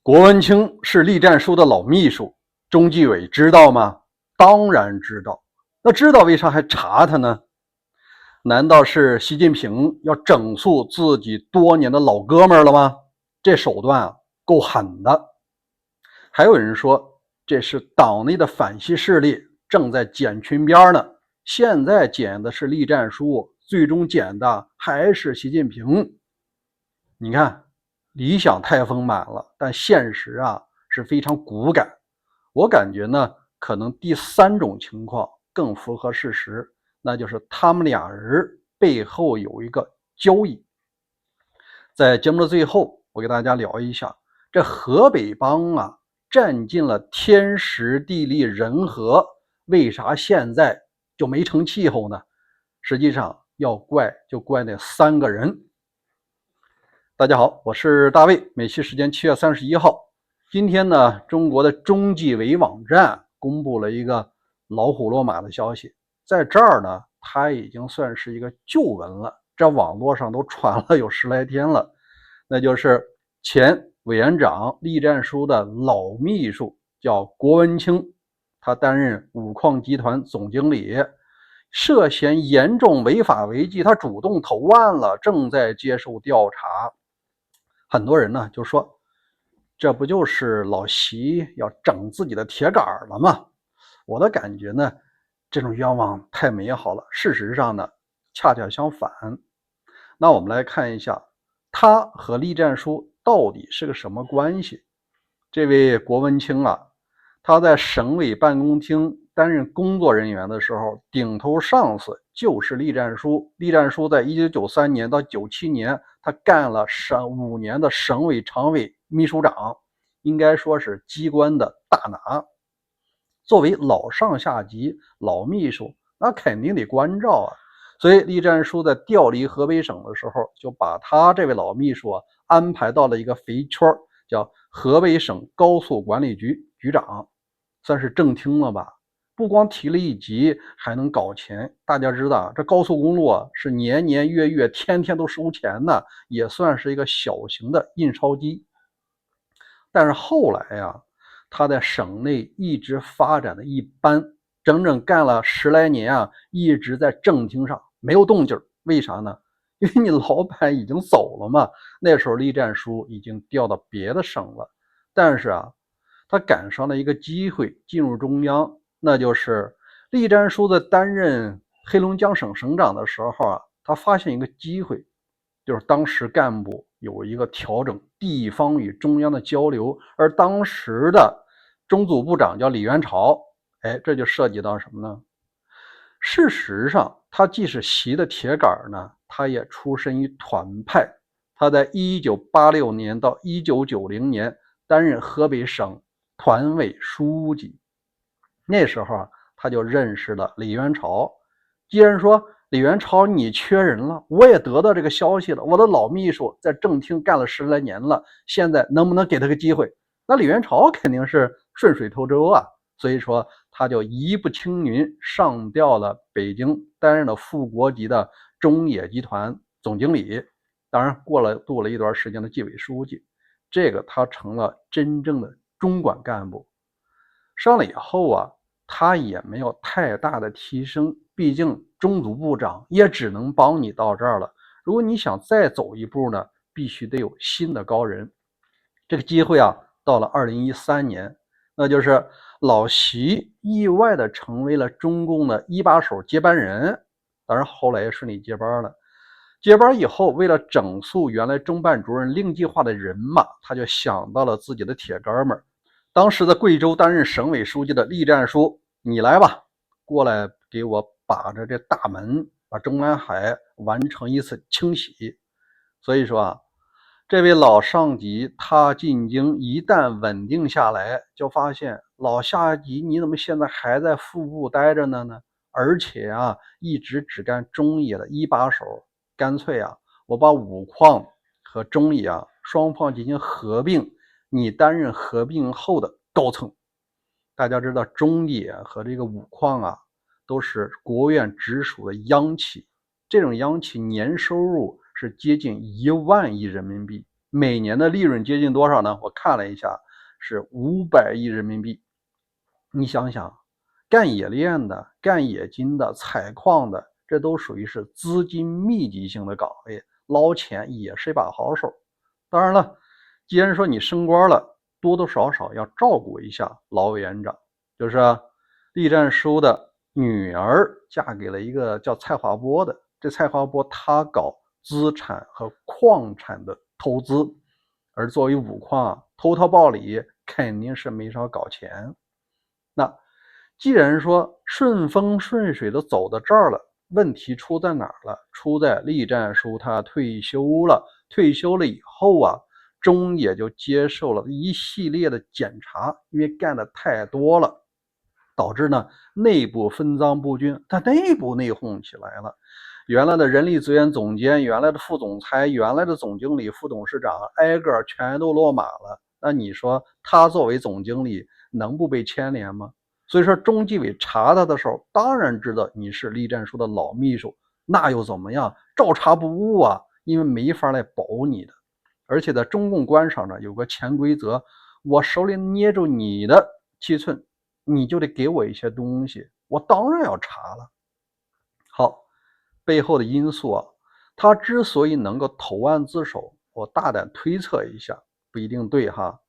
郭文清是栗战书的老秘书，中纪委知道吗？当然知道。那知道为啥还查他呢？难道是习近平要整肃自己多年的老哥们了吗？这手段够狠的。还有人说这是党内的反西势力正在捡群边呢，现在捡的是栗战书，最终捡的还是习近平。你看，理想太丰满了，但现实是非常骨感。我感觉呢，可能第三种情况更符合事实，那就是他们俩人背后有一个交易。在节目的最后，我给大家聊一下，这河北帮占尽了天时地利人和，为啥现在就没成气候呢？实际上要怪就怪那三个人。大家好，我是大卫，美西时间7月31号。今天呢，中国的中纪委网站公布了一个老虎落马的消息，在这儿呢，它已经算是一个旧闻了，这网络上都传了有10来天了。那就是前委员长栗战书的老秘书叫郭文清，他担任五矿集团总经理，涉嫌严重违法违纪，他主动投案了，正在接受调查。很多人呢就说，这不就是老习要整自己的铁杆了吗？我的感觉呢，这种愿望太美好了，事实上呢，恰恰相反。那我们来看一下，他和栗战书到底是个什么关系？这位郭文清他在省委办公厅担任工作人员的时候，顶头上司就是栗战书。栗战书在1993年到97年，他干了5年的省委常委秘书长，应该说是机关的大拿。作为老上下级、老秘书，那肯定得关照所以栗战书在调离河北省的时候，就把他这位老秘书安排到了一个肥圈，叫河北省高速管理局局长，算是正厅了吧。不光提了一级，还能搞钱。大家知道这高速公路是年年月月天天都收钱的，也算是一个小型的印钞机。但是后来他在省内一直发展的一般，整整干了10来年一直在正厅上没有动静。为啥呢？因为你老板已经走了嘛，那时候栗战书已经调到别的省了。但是他赶上了一个机会进入中央，那就是栗战书在担任黑龙江省省长的时候他发现一个机会，就是当时干部有一个调整地方与中央的交流，而当时的中组部长叫李元朝，这就涉及到什么呢？事实上，他既是习的铁杆呢，他也出身于团派。他在1986年到1990年担任河北省团委书记，那时候他就认识了李元朝。既然说李元朝你缺人了，我也得到这个消息了，我的老秘书在正厅干了10来年了，现在能不能给他个机会？那李元朝肯定是顺水推舟所以说他就一步青云上调了北京，担任了副国级的中冶集团总经理，当然度了一段时间的纪委书记，这个他成了真正的中管干部。上了以后他也没有太大的提升，毕竟中组部长也只能帮你到这儿了。如果你想再走一步呢，必须得有新的高人。这个机会到了2013年，那就是老习意外的成为了中共的一把手接班人，当然后来也顺利接班了。接班以后，为了整肃原来中办主任令计划的人马，他就想到了自己的铁哥们儿，当时在贵州担任省委书记的栗战书，你来吧，过来给我把着这大门，把中南海完成一次清洗。所以说这位老上级他进京一旦稳定下来，就发现老下级你怎么现在还在副部待着呢？而且一直只干中冶的一把手，干脆我把五矿和中冶双方进行合并，你担任合并后的高层。大家知道中冶和这个五矿都是国务院直属的央企，这种央企年收入是接近1万亿人民币，每年的利润接近多少呢？我看了一下，是500亿人民币。你想想，干冶炼的、干冶金的、采矿的，这都属于是资金密集型的岗位，捞钱也是一把好手。当然了，既然说你升官了，多多少少要照顾一下老委员长。就是栗战书的女儿嫁给了一个叫蔡华波的，这蔡华波他搞资产和矿产的投资，而作为武矿偷桃报李肯定是没少搞钱。那既然说顺风顺水的走到这儿了，问题出在哪儿了？出在栗战书他退休了。退休了以后啊，中野就接受了一系列的检查，因为干的太多了，导致呢内部分赃不均，他内部内讧起来了。原来的人力资源总监、原来的副总裁、原来的总经理、副董事长，挨个全都落马了。那你说他作为总经理能不被牵连吗？所以说中纪委查他的时候，当然知道你是栗战书的老秘书，那又怎么样？照查不误啊，因为没法来保你的。而且在中共官场上有个潜规则，我手里捏住你的七寸，你就得给我一些东西，我当然要查了。好，背后的因素啊，他之所以能够投案自首，我大胆推测一下，不一定对哈。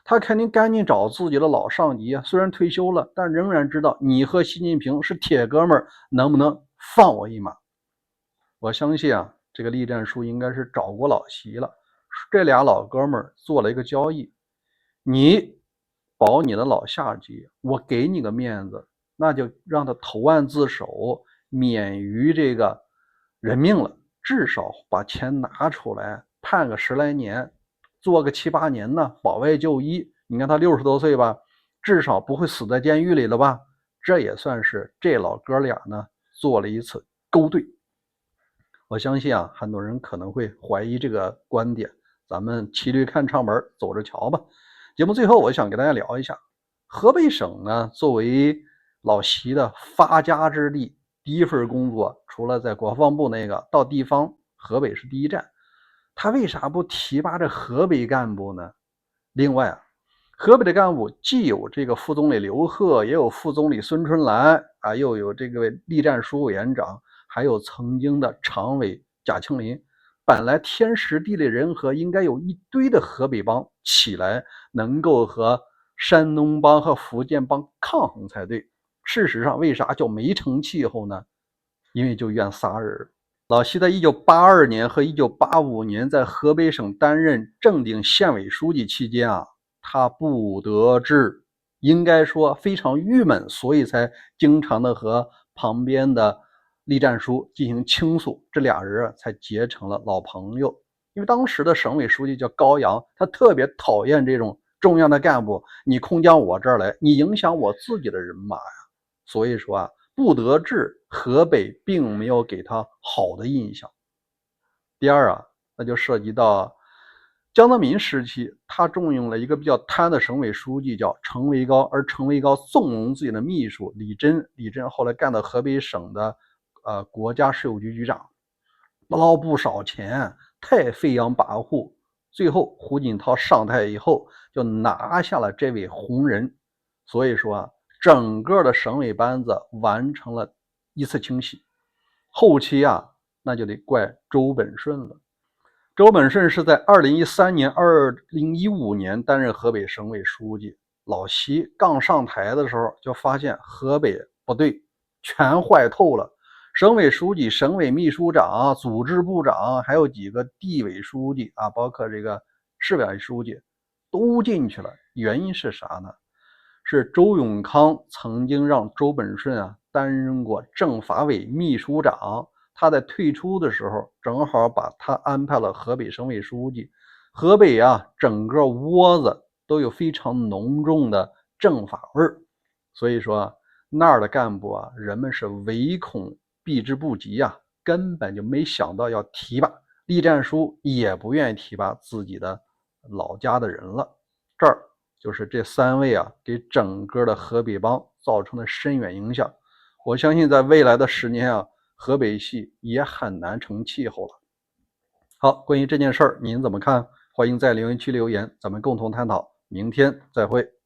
他肯定赶紧找自己的老上级啊，虽然退休了，但仍然知道你和习近平是铁哥们儿，能不能放我一马？我相信啊，这个栗战书应该是找过老习了，这俩老哥们儿做了一个交易，你保你的老下级，我给你个面子，那就让他投案自首，免于这个人命了，至少把钱拿出来，判个10来年，做个7、8年呢，保外就医。你看他60多岁吧，至少不会死在监狱里了吧？这也算是这老哥俩呢做了一次勾兑。我相信啊，很多人可能会怀疑这个观点，咱们骑驴看唱本，走着瞧吧。节目最后，我想给大家聊一下，河北省呢，作为老习的发家之地，第一份工作除了在国防部那个，到地方河北是第一站。他为啥不提拔这河北干部呢？另外啊，河北的干部既有这个副总理刘鹤，也有副总理孙春兰啊，又有这个栗战书委员长，还有曾经的常委贾庆林。本来天时地利人和，应该有一堆的河北帮起来，能够和山东帮和福建帮抗衡才对。事实上，为啥就没成气候呢？因为就怨仨人。老习在1982年和1985年在河北省担任正定县委书记期间啊，他不得志，应该说非常郁闷，所以才经常的和旁边的栗战书进行倾诉，这俩人才结成了老朋友。因为当时的省委书记叫高阳，他特别讨厌这种重要的干部你空降我这儿来，你影响我自己的人马呀。所以说啊，不得志，河北并没有给他好的印象。第二啊，那就涉及到江泽民时期，他重用了一个比较贪的省委书记叫程维高，而程维高纵容自己的秘书李真，李真后来干到河北省的国家税务局局长，捞不少钱，太飞扬跋扈。最后胡锦涛上台以后，就拿下了这位红人。所以说啊，整个的省委班子完成了一次清洗。后期啊，那就得怪周本顺了。周本顺是在2013年、2015年担任河北省委书记。老习刚上台的时候，就发现河北不对，全坏透了。省委书记、省委秘书长、组织部长，还有几个地委书记啊，包括这个市委书记都进去了。原因是啥呢？是周永康曾经让周本顺啊担任过政法委秘书长，他在退出的时候正好把他安排了河北省委书记。河北啊，整个窝子都有非常浓重的政法味儿，所以说那儿的干部啊，人们是唯恐避之不及啊，根本就没想到要提拔。栗战书也不愿意提拔自己的老家的人了。这儿就是这3位啊，给整个的河北帮造成了深远影响。我相信在未来的10年啊，河北系也很难成气候了。好，关于这件事儿，您怎么看？欢迎在留言区留言，咱们共同探讨。明天再会。